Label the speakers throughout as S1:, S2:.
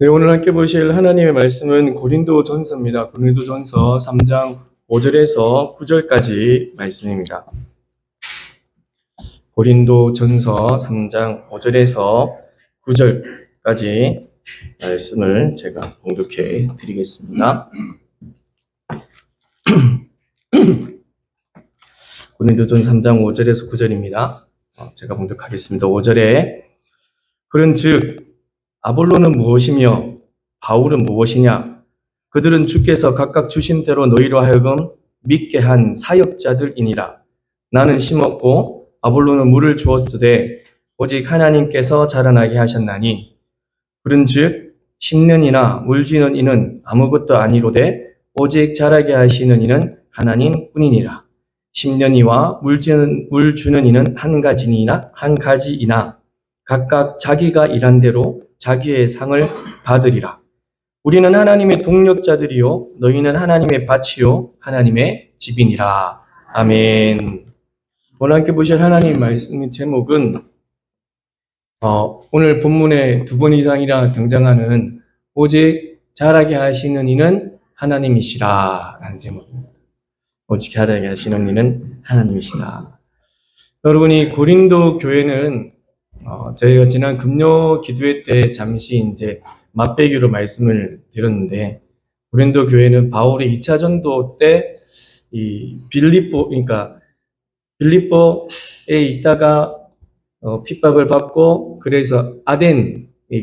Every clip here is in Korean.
S1: 네, 오늘 함께 보실 하나님의 말씀은 고린도전서입니다. 고린도전서 3장 5절에서 9절까지 말씀입니다. 고린도전서 3장 5절에서 9절까지 말씀을 제가 봉독해 드리겠습니다. 고린도전서 3장 5절에서 9절입니다. 제가 봉독하겠습니다. 5절에 그런즉 아볼로는 무엇이며 바울은 무엇이냐? 그들은 주께서 각각 주신 대로 너희로 하여금 믿게 한 사역자들이니라. 나는 심었고 아볼로는 물을 주었으되 오직 하나님께서 자라나게 하셨나니 그런즉 심는 이나 물 주는 이는 아무것도 아니로되 오직 자라게 하시는 이는 하나님뿐이니라. 심는 이와 물 주는 이는 한 가지이나 각각 자기가 일한 대로 자기의 상을 받으리라. 우리는 하나님의 동력자들이요 너희는 하나님의 밭이요 하나님의 집이니라. 아멘. 오늘 함께 보실 하나님 말씀의 제목은 오늘 본문에 2번 이상이나 등장하는 오직 자라게 하시는 이는 하나님이시라 라는 제목입니다. 오직 자라게 하시는 이는 하나님이시다. 여러분이 고린도 교회는 저희가 지난 금요 기도회 때 잠시 이제 맛배기로 말씀을 드렸는데, 고린도 교회는 바울의 2차 전도 때 이 빌립보에 있다가 핍박을 받고, 그래서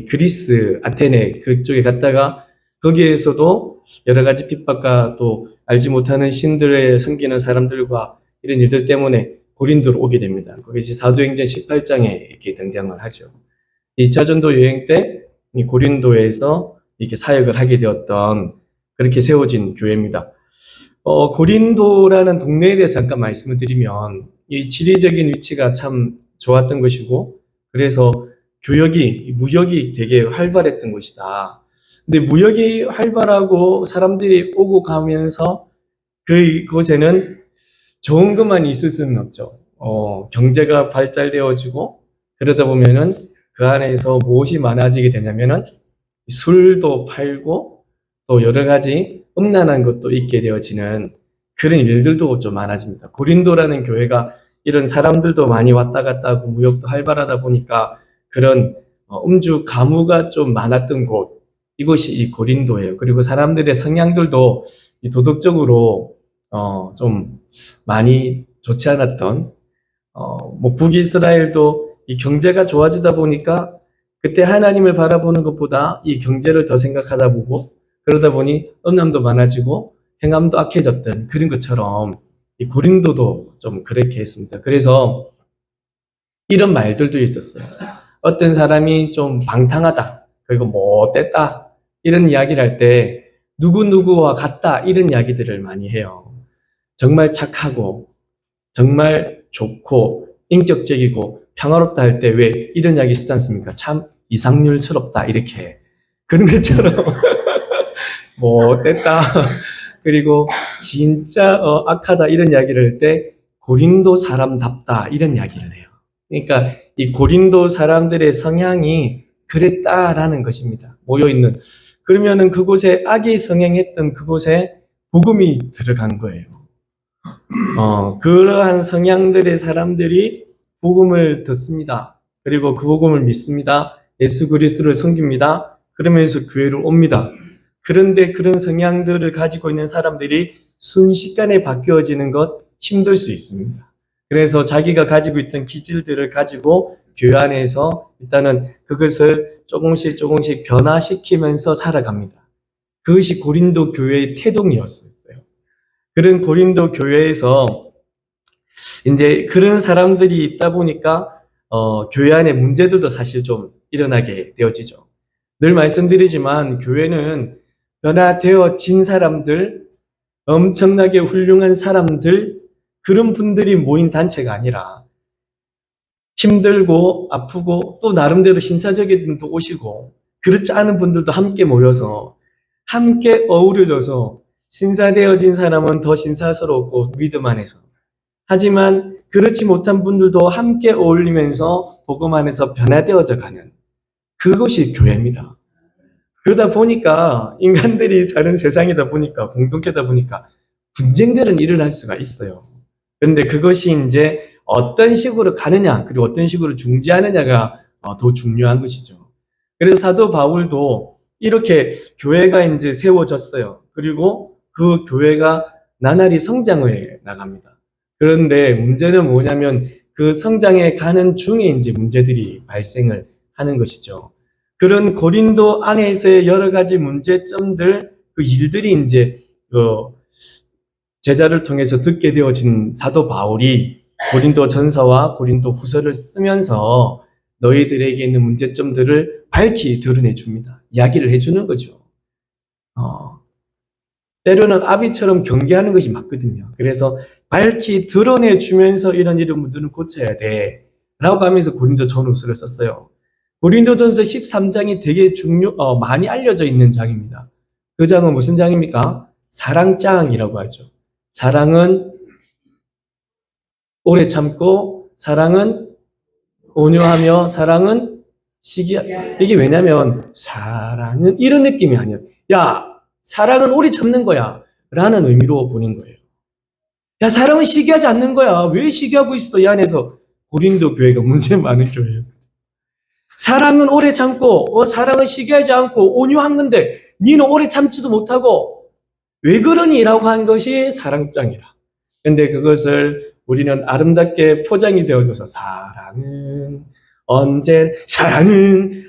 S1: 그리스 아테네 그쪽에 갔다가 거기에서도 여러 가지 핍박과 또 알지 못하는 신들의 섬기는 사람들과 이런 일들 때문에 고린도로 오게 됩니다. 거기서 사도행전 18장에 이렇게 등장을 하죠. 2차 전도 여행 때 이 고린도에서 이렇게 사역을 하게 되었던, 그렇게 세워진 교회입니다. 고린도라는 동네에 대해서 잠깐 말씀을 드리면, 이 지리적인 위치가 참 좋았던 것이고, 그래서 무역이 되게 활발했던 것이다. 근데 무역이 활발하고 사람들이 오고 가면서 그곳에는 좋은 것만 있을 수는 없죠. 경제가 발달되어지고 그러다 보면은 그 안에서 무엇이 많아지게 되냐면은 술도 팔고 또 여러 가지 음란한 것도 있게 되어지는 그런 일들도 좀 많아집니다. 고린도라는 교회가 이런 사람들도 많이 왔다 갔다 하고 무역도 활발하다 보니까 그런 음주 가무가 좀 많았던 곳, 이곳이 이 고린도예요. 그리고 사람들의 성향들도 도덕적으로 좀 많이 좋지 않았던, 북이스라엘도 이 경제가 좋아지다 보니까 그때 하나님을 바라보는 것보다 이 경제를 더 생각하다 보고, 그러다 보니 음란도 많아지고 행함도 악해졌던 그런 것처럼 이 고린도도 좀 그렇게 했습니다. 그래서 이런 말들도 있었어요. 어떤 사람이 좀 방탕하다, 그리고 못됐다, 이런 이야기를 할 때 누구누구와 같다, 이런 이야기들을 많이 해요. 정말 착하고 정말 좋고 인격적이고 평화롭다 할 때 왜 이런 이야기 쓰지 않습니까? 참 이상률스럽다, 이렇게. 그런 것처럼 못됐다, 그리고 진짜 악하다, 이런 이야기를 할 때 고린도 사람답다, 이런 이야기를 해요. 그러니까 이 고린도 사람들의 성향이 그랬다라는 것입니다. 모여있는. 그러면은 그곳에 악이 성행했던 그곳에 복음이 들어간 거예요. 그러한 성향들의 사람들이 복음을 듣습니다. 그리고 그 복음을 믿습니다. 예수 그리스도를 섬깁니다. 그러면서 교회로 옵니다. 그런데 그런 성향들을 가지고 있는 사람들이 순식간에 바뀌어지는 것 힘들 수 있습니다. 그래서 자기가 가지고 있던 기질들을 가지고 교회 안에서 일단은 그것을 조금씩 변화시키면서 살아갑니다. 그것이 고린도 교회의 태동이었어요. 그런 고린도 교회에서 이제 그런 사람들이 있다 보니까 교회 안에 문제들도 사실 좀 일어나게 되어지죠. 늘 말씀드리지만 교회는 변화되어진 사람들, 엄청나게 훌륭한 사람들, 그런 분들이 모인 단체가 아니라 힘들고 아프고 또 나름대로 신사적인 분도 오시고 그렇지 않은 분들도 함께 모여서 함께 어우러져서 신사되어진 사람은 더 신사스럽고 믿음 안에서, 하지만 그렇지 못한 분들도 함께 어울리면서 복음 안에서 변화되어져 가는 그것이 교회입니다. 그러다 보니까 인간들이 사는 세상이다 보니까 공동체다 보니까 분쟁들은 일어날 수가 있어요. 그런데 그것이 이제 어떤 식으로 가느냐 그리고 어떤 식으로 중재하느냐가 더 중요한 것이죠. 그래서 사도 바울도 이렇게 교회가 이제 세워졌어요. 그리고 그 교회가 나날이 성장해 나갑니다. 그런데 문제는 뭐냐면 그 성장해 가는 중에 이제 문제들이 발생을 하는 것이죠. 그런 고린도 안에서의 여러 가지 문제점들, 그 일들이 이제 제자를 통해서 듣게 되어진 사도 바울이 고린도 전서와 고린도 후서를 쓰면서 너희들에게 있는 문제점들을 밝히 드러내 줍니다. 이야기를 해주는 거죠. 때로는 아비처럼 경계하는 것이 맞거든요. 그래서 밝히 드러내 주면서 이런 문제는 고쳐야 돼 라고 하면서 고린도 전후서를 썼어요. 고린도전서 13장이 되게 많이 알려져 있는 장입니다. 그 장은 무슨 장입니까? 사랑장이라고 하죠. 사랑은 오래 참고, 사랑은 온유하며, 사랑은 이게 왜냐면 사랑은 이런 느낌이 아니에요. 야, 사랑은 오래 참는 거야 라는 의미로 보는 거예요. 야, 사랑은 시기하지 않는 거야. 왜 시기하고 있어? 이 안에서 고린도 교회가 문제 많은 교회예요. 사랑은 오래 참고, 사랑은 시기하지 않고 온유한 건데 니는 오래 참지도 못하고 왜 그러니? 라고 한 것이 사랑장이라. 근데 그것을 우리는 아름답게 포장이 되어줘서 사랑은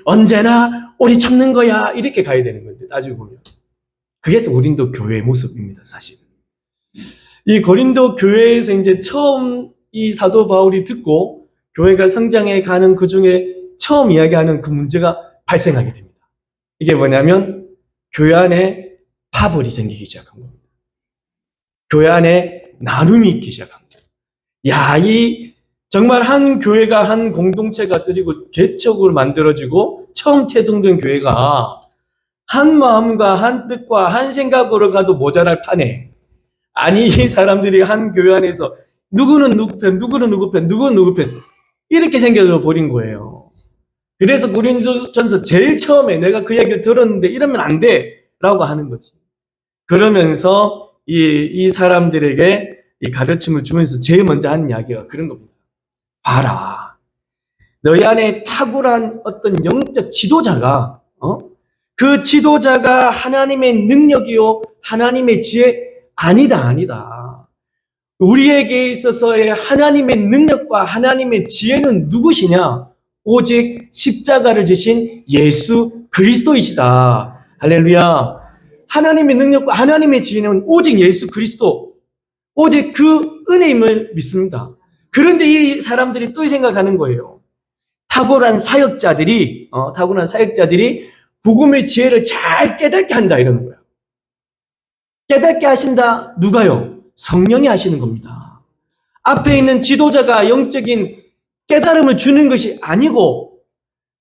S1: 언제나 오래 참는 거야 이렇게 가야 되는 건데 따지고 보면 그게 고린도 교회의 모습입니다. 사실 이 고린도 교회에서 이제 처음 이 사도 바울이 듣고 교회가 성장해 가는 그 중에 처음 이야기하는 그 문제가 발생하게 됩니다. 이게 뭐냐면 교회 안에 파벌이 생기기 시작한 겁니다. 교회 안에 나눔이 있기 시작한 거예요. 야, 정말 한 교회가 한 공동체가 그리고 개척으로 만들어지고 처음 태동된 교회가 한 마음과 한 뜻과 한 생각으로 가도 모자랄 판에 아니 이 사람들이 한 교회 안에서 누구는 누구 편, 누구는 누구 편, 누구는 누구 편 이렇게 생겨져 버린 거예요. 그래서 고린도전서 제일 처음에 내가 그 얘기를 들었는데 이러면 안 돼 라고 하는 거지. 그러면서 이 사람들에게 이 가르침을 주면서 제일 먼저 하는 이야기가 그런 겁니다. 봐라. 너희 안에 탁월한 어떤 영적 지도자가 그 지도자가 하나님의 능력이요 하나님의 지혜 아니다. 우리에게 있어서의 하나님의 능력과 하나님의 지혜는 누구시냐? 오직 십자가를 지신 예수 그리스도이시다. 할렐루야. 하나님의 능력과 하나님의 지혜는 오직 예수 그리스도, 오직 그 은혜임을 믿습니다. 그런데 이 사람들이 또 생각하는 거예요. 탁월한 사역자들이 복음의 지혜를 잘 깨닫게 한다 이러는 거예요. 깨닫게 하신다. 누가요? 성령이 하시는 겁니다. 앞에 있는 지도자가 영적인 깨달음을 주는 것이 아니고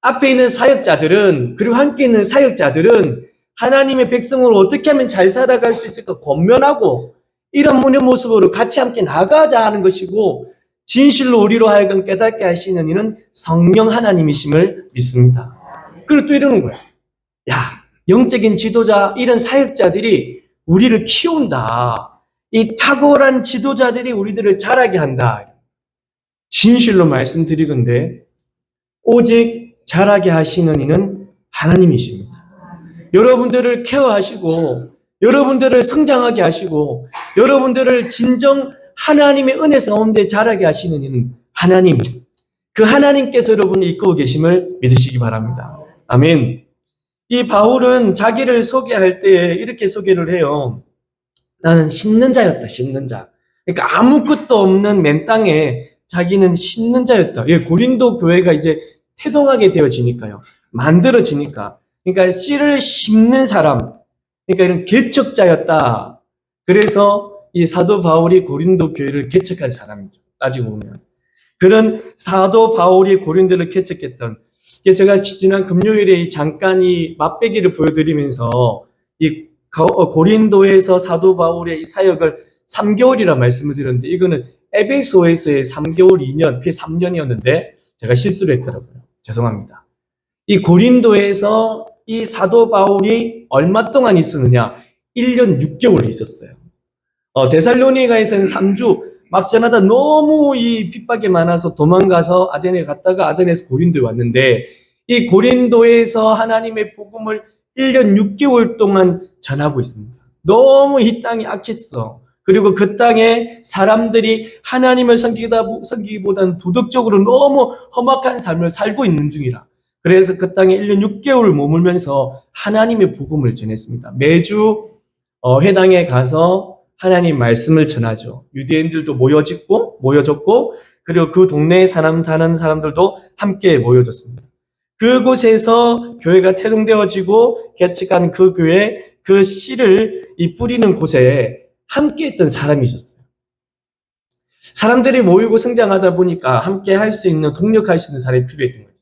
S1: 앞에 있는 사역자들은 그리고 함께 있는 사역자들은 하나님의 백성으로 어떻게 하면 잘 살아갈 수 있을까 권면하고 이런 모습으로 같이 함께 나가자 하는 것이고 진실로 우리로 하여금 깨닫게 하시는 이는 성령 하나님이심을 믿습니다. 그리고 또 이러는 거야. 야, 영적인 지도자 이런 사역자들이 우리를 키운다. 이 탁월한 지도자들이 우리들을 자라게 한다. 진실로 말씀드리건대 오직 자라게 하시는 이는 하나님이십니다. 여러분들을 케어하시고 여러분들을 성장하게 하시고 여러분들을 진정 하나님의 은혜 가운데 자라게 하시는 이는 하나님. 그 하나님께서 여러분을 이끌고 계심을 믿으시기 바랍니다. 아멘. 이 바울은 자기를 소개할 때 이렇게 소개를 해요. 나는 심는 자였다. 심는 자. 그러니까 아무것도 없는 맨 땅에 자기는 심는 자였다. 예, 고린도 교회가 이제 태동하게 되어지니까요. 만들어지니까. 그러니까 씨를 심는 사람. 그러니까 이런 개척자였다. 그래서 이 사도 바울이 고린도 교회를 개척한 사람이죠. 따지고 보면. 그런 사도 바울이 고린도를 개척했던, 제가 지난 금요일에 잠깐 이 맛배기를 보여드리면서 이 고린도에서 사도 바울의 사역을 3개월이라 말씀을 드렸는데 이거는 에베소에서의 3개월 2년, 그게 3년이었는데 제가 실수를 했더라고요. 죄송합니다. 이 고린도에서 이 사도 바울이 얼마 동안 있었느냐? 1년 6개월 있었어요. 데살로니가에서는 3주 막 전하다 너무 이 핍박이 많아서 도망가서 아덴에 갔다가 아덴에서 고린도에 왔는데, 이 고린도에서 하나님의 복음을 1년 6개월 동안 전하고 있습니다. 너무 이 땅이 악했어. 그리고 그 땅에 사람들이 하나님을 섬기기보다는 도덕적으로 너무 험악한 삶을 살고 있는 중이라. 그래서 그 땅에 1년 6개월 머물면서 하나님의 복음을 전했습니다. 매주 회당에 가서 하나님 말씀을 전하죠. 유대인들도 모여졌고, 그리고 그 동네에 사는 사람들도 함께 모여졌습니다. 그곳에서 교회가 태동되어지고 개척한 그 교회, 그 씨를 이 뿌리는 곳에 함께 했던 사람이 있었어요. 사람들이 모이고 성장하다 보니까 함께 할 수 있는, 동력할 수 있는 사람이 필요했던 거죠.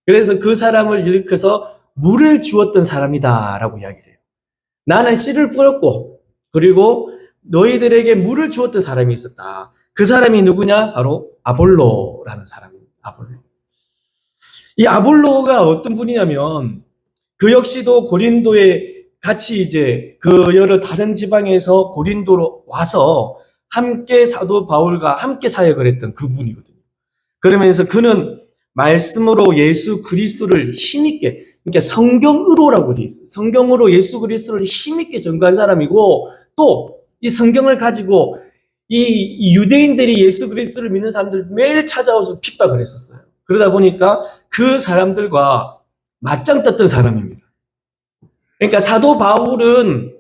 S1: 그래서 그 사람을 일으켜서 물을 주었던 사람이다라고 이야기를 해요. 나는 씨를 뿌렸고, 그리고 너희들에게 물을 주었던 사람이 있었다. 그 사람이 누구냐? 바로 아볼로라는 사람입니다. 아볼로. 이 아볼로가 어떤 분이냐면, 그 역시도 고린도에 같이 이제 그 여러 다른 지방에서 고린도로 와서 함께 사도 바울과 함께 사역을 했던 그분이거든요. 그러면서 그는 말씀으로 예수 그리스도를 힘있게, 그러니까 성경으로라고 돼 있어요. 성경으로 예수 그리스도를 힘있게 전가한 사람이고, 또 이 성경을 가지고 이 유대인들이 예수 그리스도를 믿는 사람들 매일 찾아와서 핍박을 했었어요. 그러다 보니까 그 사람들과 맞짱 떴던 사람입니다. 그러니까 사도 바울은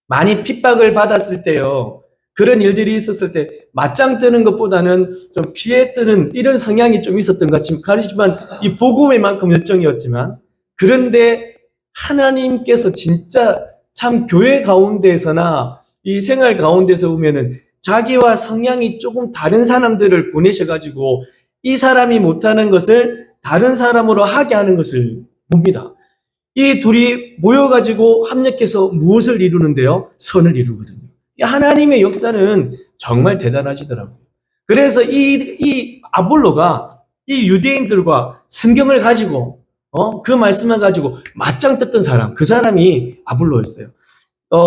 S1: 많이 핍박을 받았을 때요, 그런 일들이 있었을 때 맞짱 뜨는 것보다는 좀 피해 뜨는 이런 성향이 좀 있었던 것 같지만, 이 복음의 만큼 열정이었지만, 그런데 하나님께서 진짜 참 교회 가운데서나 이 생활 가운데서 보면은 자기와 성향이 조금 다른 사람들을 보내셔가지고 이 사람이 못하는 것을 다른 사람으로 하게 하는 것을 봅니다. 이 둘이 모여가지고 합력해서 무엇을 이루는데요? 선을 이루거든요. 하나님의 역사는 정말 대단하시더라고요. 그래서 이 아볼로가 이 유대인들과 성경을 가지고 그 말씀을 가지고 맞짱 떴던 사람, 그 사람이 아볼로였어요.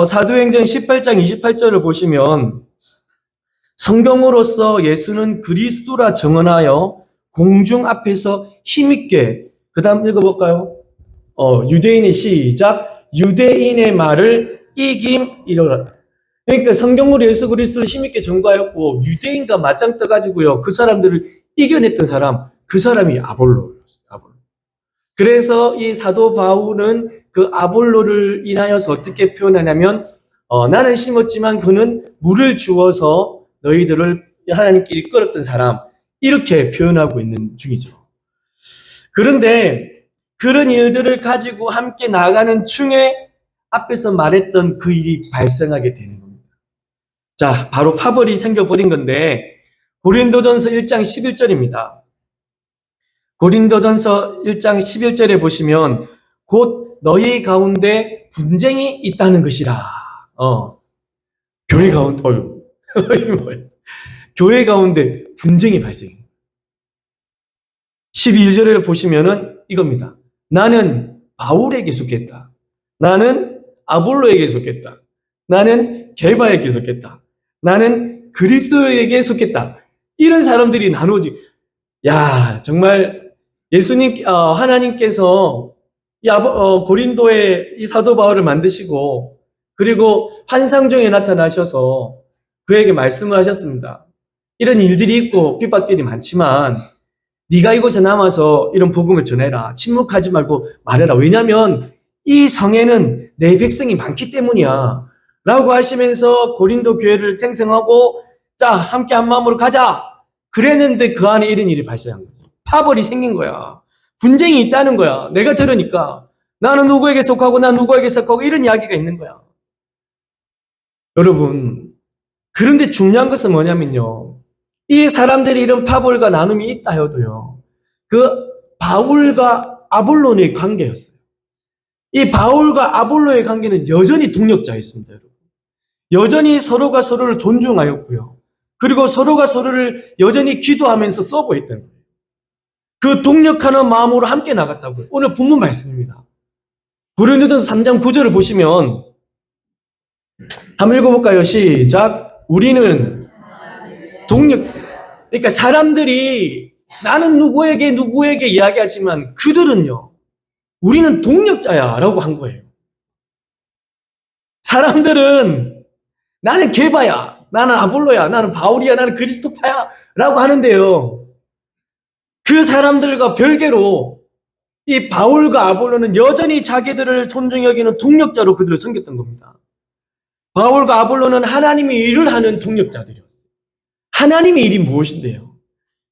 S1: 사도행전 18장 28절을 보시면, 성경으로서 예수는 그리스도라 정언하여 공중 앞에서 힘있게, 그 다음 읽어볼까요? 유대인의 시작. 유대인의 말을 이김이로라. 그러니까 성경으로 예수 그리스도를 힘있게 전가하였고, 유대인과 맞짱 떠가지고요, 그 사람들을 이겨냈던 사람, 그 사람이 아볼로였어요. 그래서 이 사도 바울은 그 아볼로를 인하여서 어떻게 표현하냐면, 나는 심었지만 그는 물을 주어서 너희들을 하나님께 이끌었던 사람, 이렇게 표현하고 있는 중이죠. 그런데 그런 일들을 가지고 함께 나가는 중에 앞에서 말했던 그 일이 발생하게 되는 겁니다. 자, 바로 파벌이 생겨버린 건데, 고린도전서 1장 11절입니다. 고린도전서 1장 11절에 보시면, 곧 너희 가운데 분쟁이 있다는 것이라. 교회 가운데, 이게 뭐예요? 교회 가운데 분쟁이 발생해요. 12절을 보시면은 이겁니다. 나는 바울에게 속했다. 나는 아볼로에게 속했다. 나는 게바에게 속했다. 나는 그리스도에게 속했다. 이런 사람들이 나누어지. 야, 정말 예수님, 하나님께서 고린도에 이 사도 바울을 만드시고, 그리고 환상중에 나타나셔서 그에게 말씀을 하셨습니다. 이런 일들이 있고 핍박들이 많지만 네가 이곳에 남아서 이런 복음을 전해라. 침묵하지 말고 말해라. 왜냐하면 이 성에는 내 백성이 많기 때문이야. 라고 하시면서 고린도 교회를 생성하고, 자, 함께 한 마음으로 가자. 그랬는데 그 안에 이런 일이 발생한 거야. 파벌이 생긴 거야. 분쟁이 있다는 거야. 내가 들으니까. 나는 누구에게 속하고 난 누구에게 속하고 이런 이야기가 있는 거야. 여러분, 그런데 중요한 것은 뭐냐면요, 이 사람들이 이런 파벌과 나눔이 있다 해도요, 그 바울과 아볼로의 관계였어요. 이 바울과 아볼로의 관계는 여전히 동력자였습니다, 여러분. 여전히 서로가 서로를 존중하였고요. 그리고 서로가 서로를 여전히 기도하면서 서브했던 거예요. 그 동력하는 마음으로 함께 나갔다고요. 오늘 본문 말씀입니다. 고린도전서 3장 9절을 보시면 한번 읽어볼까요? 시작. 우리는 동력. 그러니까 사람들이 나는 누구에게 이야기하지만 그들은요, 우리는 동력자야 라고 한 거예요. 사람들은 나는 게바야, 나는 아볼로야, 나는 바울이야, 나는 그리스도파야 라고 하는데요, 그 사람들과 별개로 이 바울과 아볼로는 여전히 자기들을 존중히 여기는 동력자로 그들을 섬겼던 겁니다. 바울과 아볼로는 하나님의 일을 하는 동력자들이었어요. 하나님의 일이 무엇인데요?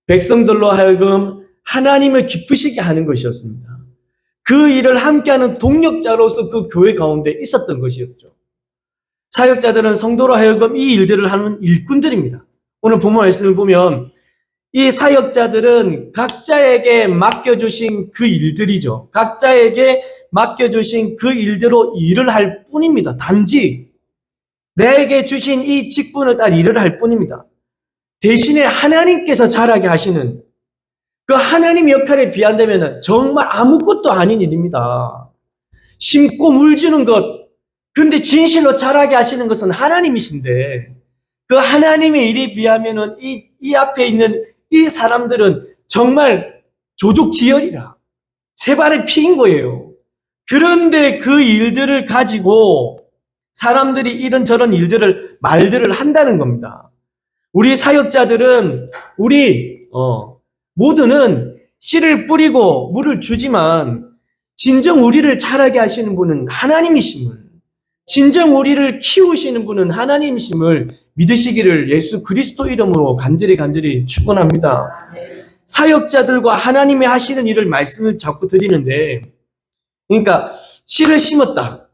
S1: 백성들로 하여금 하나님을 기쁘시게 하는 것이었습니다. 그 일을 함께하는 동력자로서 그 교회 가운데 있었던 것이었죠. 사역자들은 성도로 하여금 이 일들을 하는 일꾼들입니다. 오늘 본문 말씀을 보면 이 사역자들은 각자에게 맡겨주신 그 일들이죠. 각자에게 맡겨주신 그 일대로 일을 할 뿐입니다. 단지 내게 주신 이 직분을 따라 일을 할 뿐입니다. 대신에 하나님께서 잘하게 하시는 그 하나님 역할에 비한다면 정말 아무것도 아닌 일입니다. 심고 물 주는 것, 그런데 진실로 잘하게 하시는 것은 하나님이신데 그 하나님의 일에 비하면 이 앞에 있는 이 사람들은 정말 조족지혈이라 세 발의 피인 거예요. 그런데 그 일들을 가지고 사람들이 이런저런 말들을 한다는 겁니다. 우리 사역자들은 모두는 씨를 뿌리고 물을 주지만 진정 우리를 자라게 하시는 분은 하나님이심을, 진정 우리를 키우시는 분은 하나님이심을 믿으시기를 예수 그리스도 이름으로 간절히 축원합니다. 사역자들과 하나님이 하시는 일을 말씀을 자꾸 드리는데, 그러니까 씨를 심었다,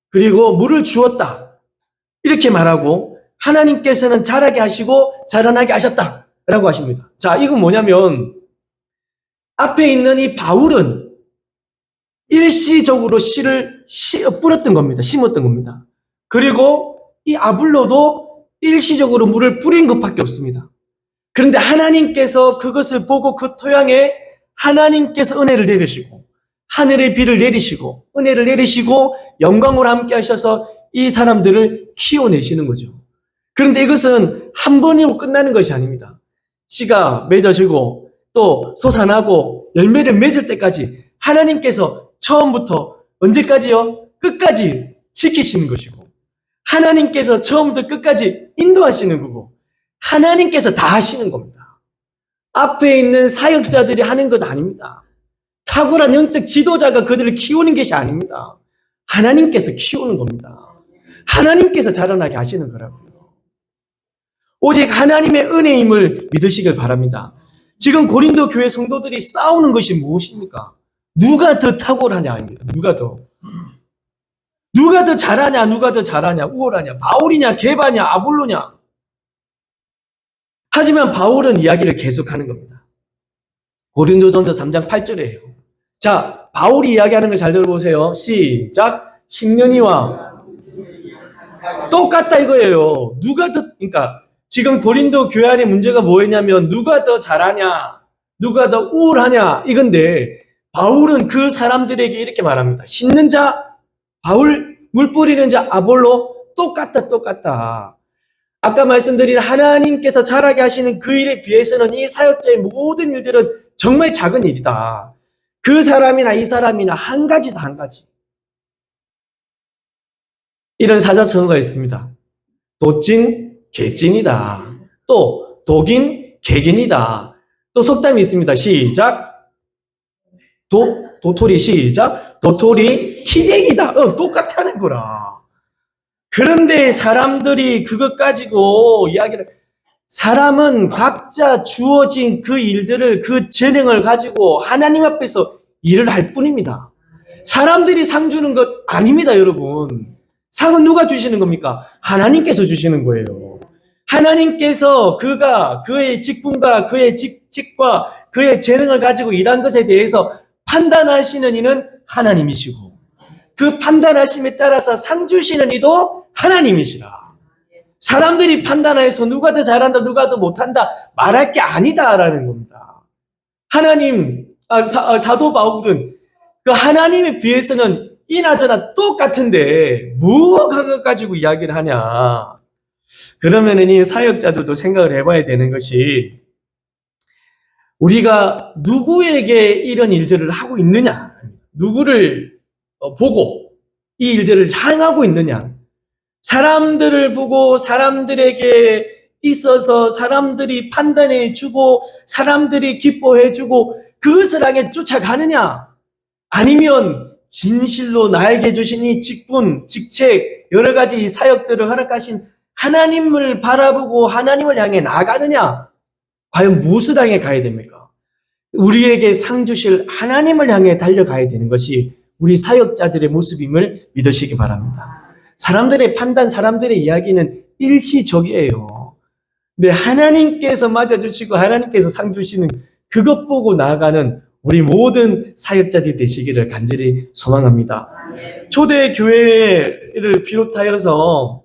S1: 그리고 물을 주었다 이렇게 말하고 하나님께서는 자라게 하시고 자라나게 하셨다라고 하십니다. 자, 이건 뭐냐면 앞에 있는 이 바울은 일시적으로 씨를 뿌렸던 겁니다. 심었던 겁니다. 그리고 이 아볼로도 일시적으로 물을 뿌린 것밖에 없습니다. 그런데 하나님께서 그것을 보고 그 토양에 하나님께서 은혜를 내리시고 하늘의 비를 내리시고 은혜를 내리시고 영광으로 함께 하셔서 이 사람들을 키워내시는 거죠. 그런데 이것은 한 번이고 끝나는 것이 아닙니다. 씨가 맺어지고 또 솟아나고 열매를 맺을 때까지 하나님께서 처음부터 언제까지요? 끝까지 지키시는 것이고 하나님께서 처음부터 끝까지 인도하시는 거고 하나님께서 다 하시는 겁니다. 앞에 있는 사역자들이 하는 것 아닙니다. 탁월한 영적 지도자가 그들을 키우는 것이 아닙니다. 하나님께서 키우는 겁니다. 하나님께서 자라나게 하시는 거라고요. 오직 하나님의 은혜임을 믿으시길 바랍니다. 지금 고린도 교회 성도들이 싸우는 것이 무엇입니까? 누가 더 탁월하냐입니다. 누가 더 잘하냐, 누가 더 잘하냐, 우월하냐, 바울이냐, 게바냐, 아볼로냐. 하지만 바울은 이야기를 계속하는 겁니다. 고린도전서 3장 8절이에요. 자, 바울이 이야기하는 걸 잘 들어보세요. 시작. 10년이와 똑같다 이거예요. 그러니까 지금 고린도 교회 안에 문제가 뭐였냐면 누가 더 잘하냐, 누가 더 우월하냐 이건데 바울은 그 사람들에게 이렇게 말합니다. 심는 자 바울, 물 뿌리는 자 아볼로 똑같다. 아까 말씀드린 하나님께서 잘하게 하시는 그 일에 비해서는 이 사역자의 모든 일들은 정말 작은 일이다. 그 사람이나 이 사람이나 한 가지다, 한 가지. 이런 사자성어가 있습니다. 도찐, 개찐이다. 또 독인, 개긴이다. 또 속담이 있습니다. 시작. 도토리 시작. 도토리 키재기다. 똑같다는 거라. 그런데 사람들이 그것 가지고 사람은 각자 주어진 그 일들을, 그 재능을 가지고 하나님 앞에서 일을 할 뿐입니다. 사람들이 상 주는 것 아닙니다, 여러분. 상은 누가 주시는 겁니까? 하나님께서 주시는 거예요. 하나님께서 그의 직분과 그의 직책과 그의 재능을 가지고 일한 것에 대해서 판단하시는 이는 하나님이시고 그 판단하심에 따라서 상 주시는 이도 하나님이시라. 사람들이 판단해서 누가 더 잘한다, 누가 더 못한다 말할 게 아니다라는 겁니다. 사도 바울은 그 하나님에 비해서는 이나저나 똑같은데 뭐가 가지고 이야기를 하냐. 그러면은 이 사역자들도 생각을 해봐야 되는 것이 우리가 누구에게 이런 일들을 하고 있느냐, 누구를 보고 이 일들을 향하고 있느냐, 사람들을 보고 사람들에게 있어서 사람들이 판단해 주고 사람들이 기뻐해 주고 그것을 향해 쫓아가느냐, 아니면 진실로 나에게 주신 이 직분, 직책, 여러 가지 사역들을 허락하신 하나님을 바라보고 하나님을 향해 나아가느냐, 과연 무엇을 향해 가야 됩니까? 우리에게 상 주실 하나님을 향해 달려가야 되는 것이 우리 사역자들의 모습임을 믿으시기 바랍니다. 사람들의 판단, 사람들의 이야기는 일시적이에요. 근데 하나님께서 맞아주시고 하나님께서 상 주시는 그것 보고 나아가는 우리 모든 사역자들이 되시기를 간절히 소망합니다. 초대 교회를 비롯하여서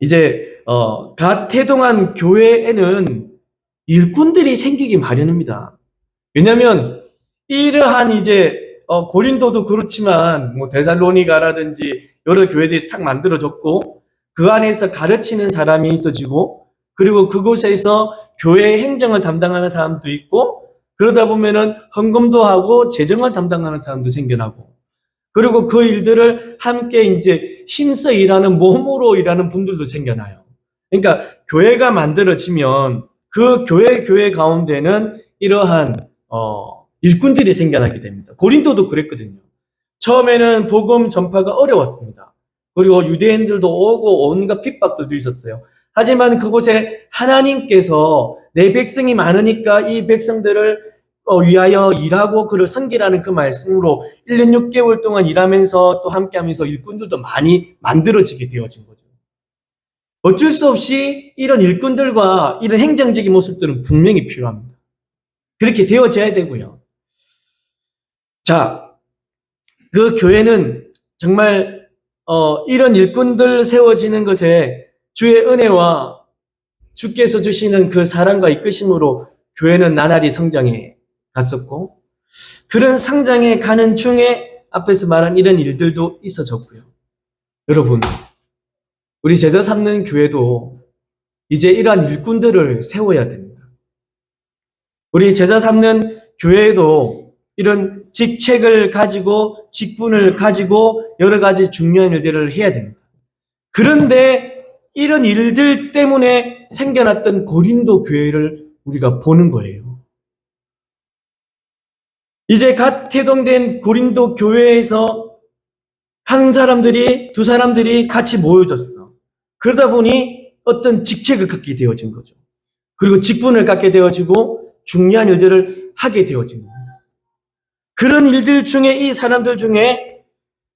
S1: 이제 갓 태동한 교회에는 일꾼들이 생기기 마련입니다. 왜냐하면 이러한 이제 고린도도 그렇지만 뭐 데살로니가라든지 여러 교회들이 탁 만들어졌고 그 안에서 가르치는 사람이 있어지고 그리고 그곳에서 교회 행정을 담당하는 사람도 있고 그러다 보면은 헌금도 하고 재정을 담당하는 사람도 생겨나고 그리고 그 일들을 함께 이제 힘써 일하는 몸으로 일하는 분들도 생겨나요. 그러니까 교회가 만들어지면 그 교회 가운데는 이러한 일꾼들이 생겨나게 됩니다. 고린도도 그랬거든요. 처음에는 복음 전파가 어려웠습니다. 그리고 유대인들도 오고 온갖 핍박들도 있었어요. 하지만 그곳에 하나님께서 내 백성이 많으니까 이 백성들을 위하여 일하고 그를 섬기라는 그 말씀으로 1년 6개월 동안 일하면서 또 함께하면서 일꾼들도 많이 만들어지게 되어진 거죠. 어쩔 수 없이 이런 일꾼들과 이런 행정적인 모습들은 분명히 필요합니다. 그렇게 되어져야 되고요. 자, 그 교회는 정말 이런 일꾼들 세워지는 것에 주의 은혜와 주께서 주시는 그 사랑과 이끄심으로 교회는 나날이 성장해 갔었고 그런 성장해 가는 중에 앞에서 말한 이런 일들도 있어졌고요. 여러분, 우리 제자 삼는 교회도 이제 이러한 일꾼들을 세워야 됩니다. 우리 제자 삼는 교회에도 이런 직책을 가지고 직분을 가지고 여러 가지 중요한 일들을 해야 됩니다. 그런데 이런 일들 때문에 생겨났던 고린도 교회를 우리가 보는 거예요. 이제 갓 태동된 고린도 교회에서 한 사람들이 두 사람들이 같이 모여졌어. 그러다 보니 어떤 직책을 갖게 되어진 거죠. 그리고 직분을 갖게 되어지고 중요한 일들을 하게 되어진 겁니다. 그런 일들 중에 이 사람들 중에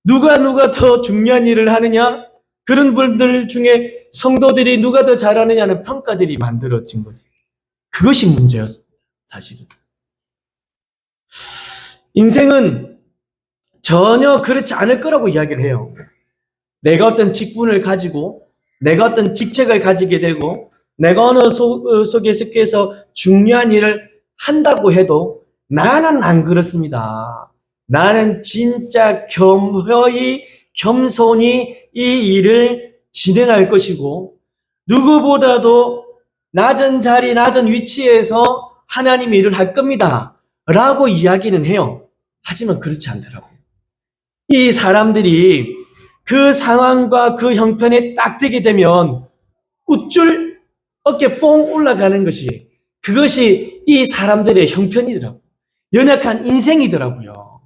S1: 누가 더 중요한 일을 하느냐, 그런 분들 중에 성도들이 누가 더 잘하느냐는 평가들이 만들어진 거지. 그것이 문제였습니다. 사실은. 인생은 전혀 그렇지 않을 거라고 이야기를 해요. 내가 어떤 직분을 가지고 내가 어떤 직책을 가지게 되고 내가 어느 속에 속해서 중요한 일을 한다고 해도 나는 안 그렇습니다. 나는 진짜 겸허히 겸손히 이 일을 진행할 것이고 누구보다도 낮은 자리, 낮은 위치에서 하나님의 일을 할 겁니다. 라고 이야기는 해요. 하지만 그렇지 않더라고요. 이 사람들이 그 상황과 그 형편에 딱 되게 되면 우쭐 어깨 뽕 올라가는 것이 그것이 이 사람들의 형편이더라고요. 연약한 인생이더라고요.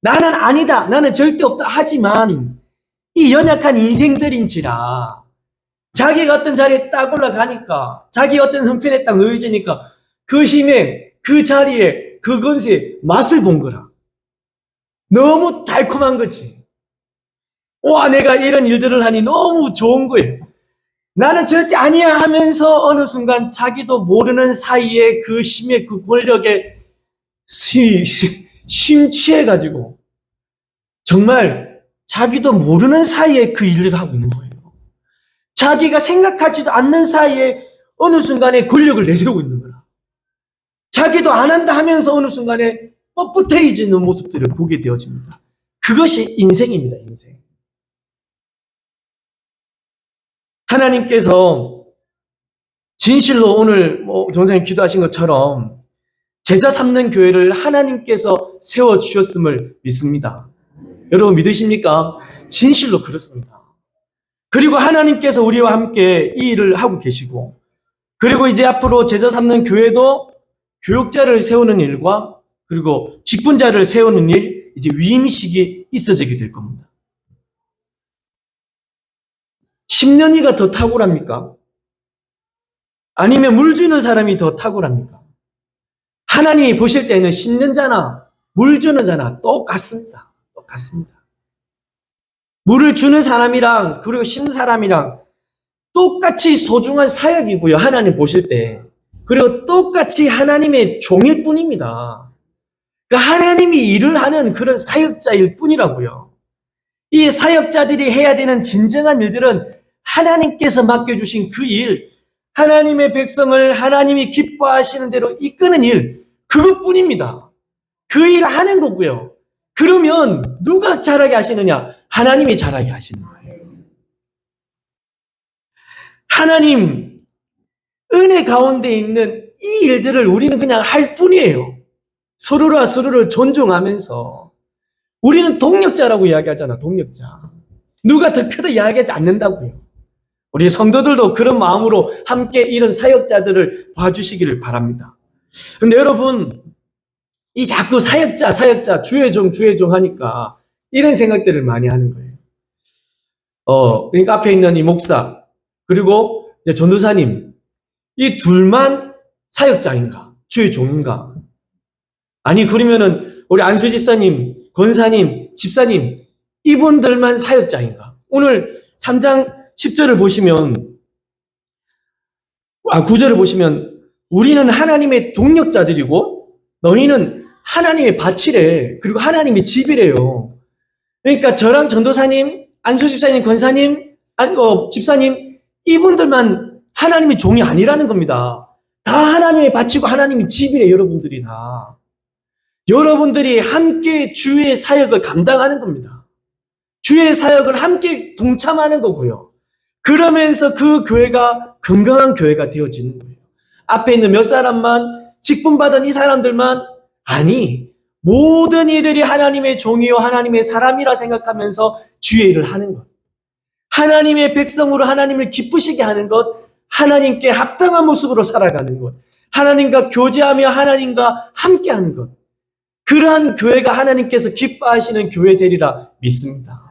S1: 나는 아니다. 나는 절대 없다. 하지만 이 연약한 인생들인지라 자기가 어떤 자리에 딱 올라가니까 자기 어떤 형편에 딱 놓여지니까 그 힘에 그 자리에 그 건세에 맛을 본 거라. 너무 달콤한 거지. 와, 내가 이런 일들을 하니 너무 좋은 거예요. 나는 절대 아니야 하면서 어느 순간 자기도 모르는 사이에 그 힘에 그 권력에 심취해가지고 정말 자기도 모르는 사이에 그 일을 하고 있는 거예요. 자기가 생각하지도 않는 사이에 어느 순간에 권력을 내세우고 있는 거라. 자기도 안 한다 하면서 어느 순간에 뻣뻣해지는 모습들을 보게 되어집니다. 그것이 인생입니다, 인생. 하나님께서 진실로 오늘 전사님 기도하신 것처럼 제자 삼는 교회를 하나님께서 세워주셨음을 믿습니다. 여러분 믿으십니까? 진실로 그렇습니다. 그리고 하나님께서 우리와 함께 이 일을 하고 계시고, 그리고 이제 앞으로 제자 삼는 교회도 교육자를 세우는 일과 그리고 직분자를 세우는 일, 이제 위임식이 있어지게 될 겁니다. 10년이가 더 탁월합니까? 아니면 물 주는 사람이 더 탁월합니까? 하나님이 보실 때는 10년자나 물 주는 자나 똑같습니다. 똑같습니다. 물을 주는 사람이랑 그리고 심 사람이랑 똑같이 소중한 사역이고요. 하나님 보실 때. 그리고 똑같이 하나님의 종일 뿐입니다. 그러니까 하나님이 일을 하는 그런 사역자일 뿐이라고요. 이 사역자들이 해야 되는 진정한 일들은 하나님께서 맡겨주신 그 일, 하나님의 백성을 하나님이 기뻐하시는 대로 이끄는 일, 그것뿐입니다. 그 일 하는 거고요. 그러면 누가 잘하게 하시느냐? 하나님이 잘하게 하시는 거예요. 하나님 은혜 가운데 있는 이 일들을 우리는 그냥 할 뿐이에요. 서로가 서로를 존중하면서. 우리는 동력자라고 이야기하잖아, 동력자. 누가 더 크다 이야기하지 않는다고요. 우리 성도들도 그런 마음으로 함께 이런 사역자들을 봐주시기를 바랍니다. 근데 여러분, 이 자꾸 사역자, 주의종 하니까 이런 생각들을 많이 하는 거예요. 그러니까 앞에 있는 이 목사, 그리고 이제 전도사님, 이 둘만 사역자인가? 주의종인가? 아니, 그러면은 우리 안수 집사님, 권사님, 집사님, 이분들만 사역자인가? 오늘 3장 10절을 보시면, 9절을 보시면, 우리는 하나님의 동력자들이고, 너희는 하나님의 밭이래. 그리고 하나님의 집이래요. 그러니까 저랑 전도사님, 안수 집사님, 권사님, 집사님, 이분들만 하나님의 종이 아니라는 겁니다. 다 하나님의 밭이고 하나님의 집이에요, 여러분들이 다. 여러분들이 함께 주의 사역을 감당하는 겁니다. 주의 사역을 함께 동참하는 거고요. 그러면서 그 교회가 건강한 교회가 되어지는 거예요. 앞에 있는 몇 사람만, 직분받은 이 사람들만, 아니, 모든 이들이 하나님의 종이요 하나님의 사람이라 생각하면서 주의 일을 하는 것. 하나님의 백성으로 하나님을 기쁘시게 하는 것, 하나님께 합당한 모습으로 살아가는 것, 하나님과 교제하며 하나님과 함께하는 것. 그러한 교회가 하나님께서 기뻐하시는 교회 되리라 믿습니다.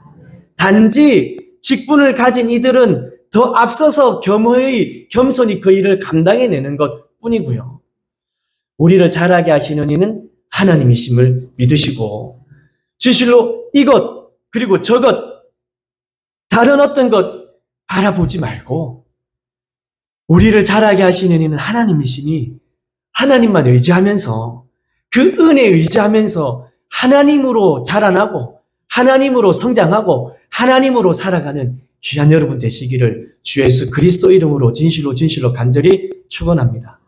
S1: 단지 직분을 가진 이들은 더 앞서서 겸손히 그 일을 감당해내는 것 뿐이고요. 우리를 잘하게 하시는 이는 하나님이심을 믿으시고, 진실로 이것 그리고 저것 다른 어떤 것 바라보지 말고, 우리를 잘하게 하시는 이는 하나님이시니 하나님만 의지하면서, 그 은혜에 의지하면서 하나님으로 자라나고 하나님으로 성장하고 하나님으로 살아가는 귀한 여러분 되시기를 주 예수 그리스도 이름으로 진실로 간절히 축원합니다.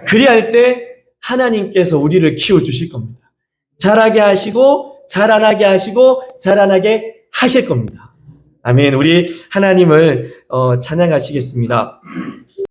S1: 그리할 때 하나님께서 우리를 키워주실 겁니다. 자라게 하시고 자라나게 하시고 자라나게 하실 겁니다. 아멘. 우리 하나님을 찬양하시겠습니다.